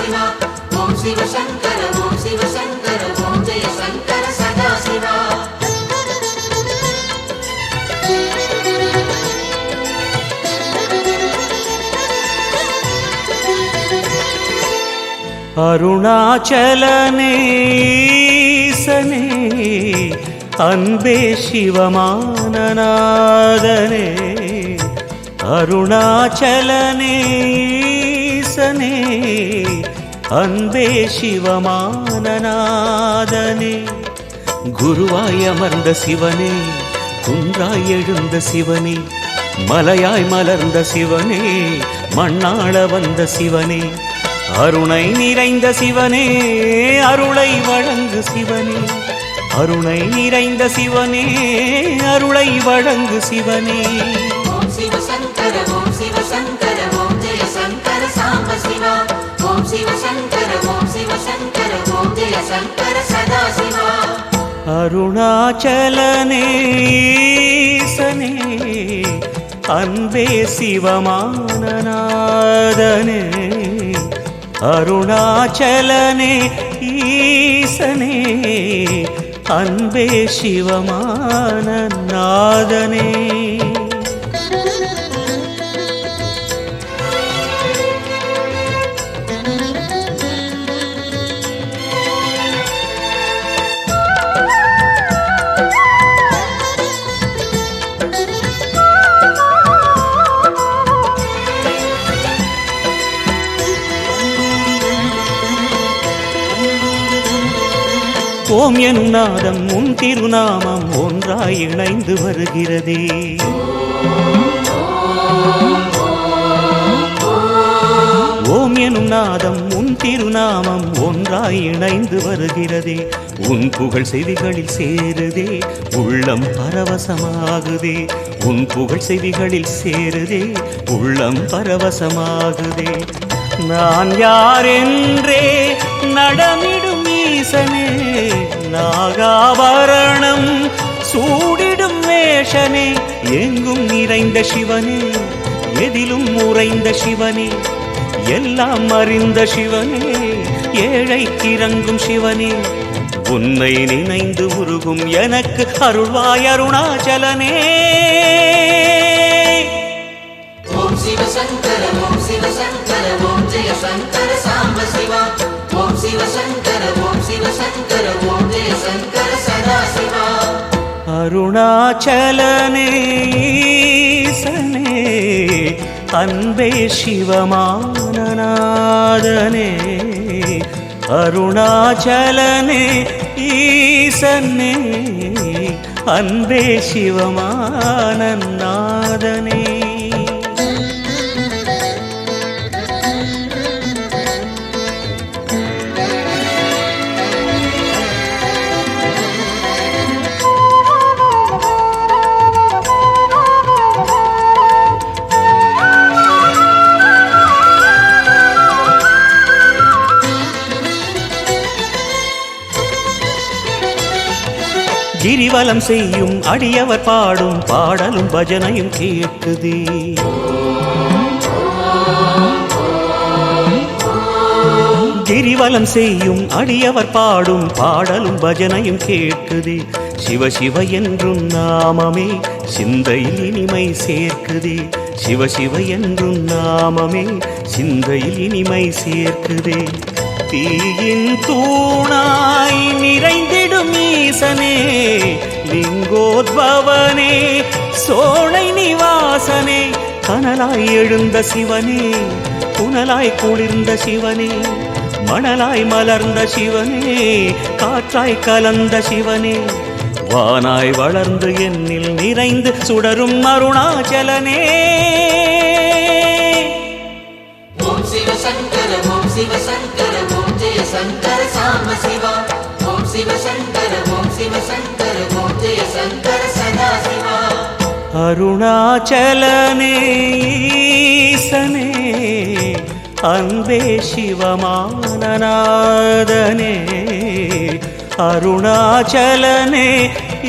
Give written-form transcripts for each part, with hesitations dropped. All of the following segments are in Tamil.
சிவா ஓம் சிவ சங்கர ஓம் சிவ சங்கர ஓம் ஜெய சங்கர சதா சிவா. அருணாச்சலனே ஈசனே அன்பே சிவமானநாதனே அருணாச்சலனே ஈசனே அன்பே சிவமானநாதனே குருவாய் அமர்ந்த சிவனே குன்றாய் எழுந்த சிவனே மலையாய் மலர்ந்த சிவனே மண்ணாள வந்த சிவனே அருணை நிறைந்த சிவனே அருளை வழங்கு சிவனே அருணை நிறைந்த சிவனே அருளை வழங்கு சிவனே. ஓம் சிவ சங்கர ஓம் சிவ சங்கர ஓம் ஜெய சங்கர சாம்ப சிவா ஓம் சிவ சங்கர ஓம் சிவ சங்கர ஓம் ஜெய சங்கர சதா சிவா. அருணாச்சலனே ஈசனே அன்பே சிவமானநாதனே அருணாச்சலனே ஈசனே அன்பே சிவமானநாதனே. ஓம் எனும் நாதம் உன் திருநாமம் ஒன்றாய் இணைந்து வருகிறதே ஓம் எனும் நாதம் உன் திருநாமம் ஒன்றாய் இணைந்து வருகிறதே உன் புகழ் செவிகளில் சேருதே உள்ளம் பரவசமாகுதே உன் புகழ் செவிகளில் சேருதே உள்ளம் பரவசமாகுதே. நான் யாரென்றே நடமிடும் ஈசனே நாகாபரணம் சூடிடும் வேஷனே எங்கும் நிறைந்த சிவனே எதிலும் உறைந்த சிவனே எல்லாம் அறிந்த சிவனே ஏழைக்கு இறங்கும் சிவனே உன்னை நினைந்து உருகும் எனக்கு அருள்வாய் அருணாச்சலனே. ஓம் சிவ சங்கர ஓம் சிவ சங்கர ஓம் ஜெய சங்கர சாம்ப சிவா ஓம் சிவ சங்கர ஓம் சிவ சங்கர ஓம் ஜெய சங்கர சதா சிவா. அருணாச்சலனே ஈசனே அன்பே சிவமானநாதனே அருணாச்சலனே ஈசனே அன்பே சிவமானநாதனே. கிரிவலம் செய்யும் அடியவர் பாடும் பாடலும் பஜனையும் கேட்குதே கிரிவலம் செய்யும் அடியவர் பாடும் பாடலும் பஜனையும் கேட்குதே சிவ சிவ என்றும் நாமமே சிந்தையில் இனிமை சேர்க்குதே சிவ சிவ என்றும் நாமமே சிந்தையில் இனிமை சேர்க்குதே. தீயின் தூணாய் நிறைந்திடும் ஈசனே லிங்கோத்பவனே சோலை நிவாசனே கனலாய் எழுந்த சிவனே புனலாய் குளிர்ந்த சிவனே மணலாய் மலர்ந்த சிவனே காற்றாய் கலந்த சிவனே வானாய் வளர்ந்து என்னில் நிறைந்து சுடரும் அருணாச்சலனே. ஓம் சிவ சங்கர ஓம் சிவ சங்கர ஓம் ஜெய சங்கர சாம்ப சிவா ஓம் சிவ சங்கர ஓம் சிவ சங்கர ஓம் ஜெய சங்கர சதா சிவா. அருணாச்சலனே ஈசனே அன்பே சிவமானநாதனே அருணாச்சலனே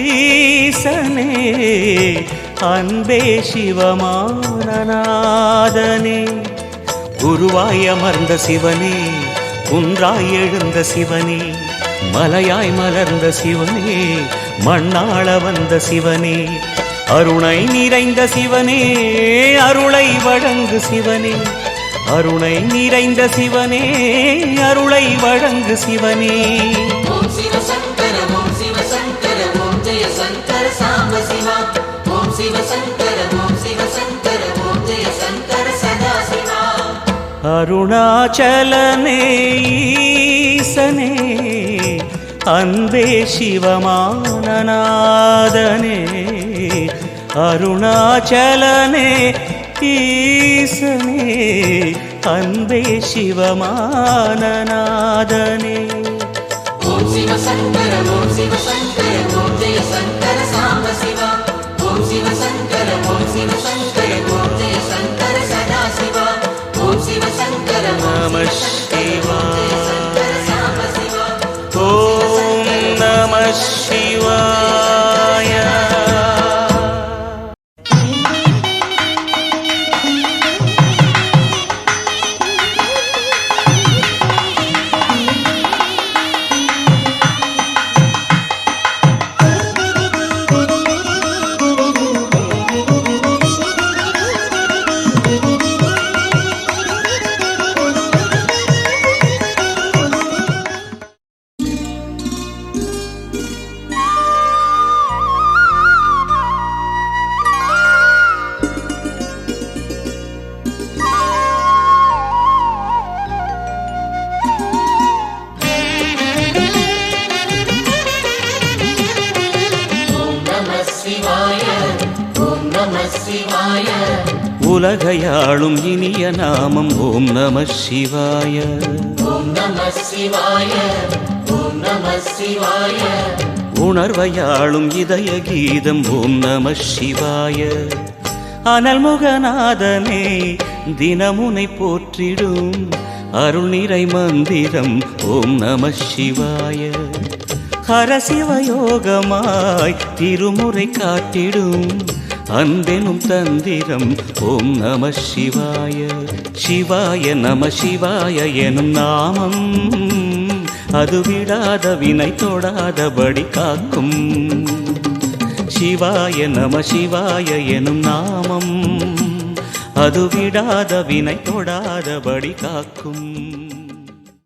ஈசனே அன்பே சிவமானநாதனே குருவாய் அமர்ந்த சிவனே குன்றாய் எழுந்த சிவனே, மலையாய் மலர்ந்த சிவனே, மண்ணாள வந்த சிவனே, அருணை நிறைந்த சிவனே, அருளை வழங்கு சிவனே, அருணை நிறைந்த சிவனே, அருளை வழங்கு சிவனே. ஓம் சிவ சங்கர ஓம் சிவ சங்கர ஓம் ஜெய சங்கர சாம்ப சிவா. ஓம் சிவ சங்கர ஓம் சிவ சங்கர ஓம் ஜெய சங்கர சதா சிவா. அருணாச்சலனே ஈசனே, அன்பே சிவமானநாதனே, அருணாச்சலனே ஈசனே, அன்பே சிவமானநாதனே. ஓம் சிவ சங்கர ஓம் சிவ சங்கர ஓம் ஜெய சங்கர சாம்ப சிவா. ஓம் சிவ சங்கர ஓம் சிவ சங்கர ஓம் ஜெய சங்கர சதா சிவா. ஓம் சிவ சங்கர நம ஓம் சிவ சங்கர சாம்ப சிவா. ஓம் நம சிவாய. உலகையாளும் இனிய நாமம் ஓம் நம சிவாய. ஓம் நம சிவாய. ஓம் நம சிவாய. உணர்வையாளும் இதய கீதம் ஓம் நம சிவாய. அனல்முகநாதனே தினமுனை போற்றிடும் அருள் நிறை மந்திரம் ஓம் நம சிவாய. ஹரசிவயோகமாய் திருமுறை காட்டிடும் அன்பெனும் தந்திரம் ஓம் நம சிவாய. சிவாய நம சிவாய எனும் நாமம் அது விடாத வினை தொடாதபடி காக்கும். சிவாய நம சிவாய எனும் நாமம் அது விடாத வினை தொடாதபடி காக்கும்.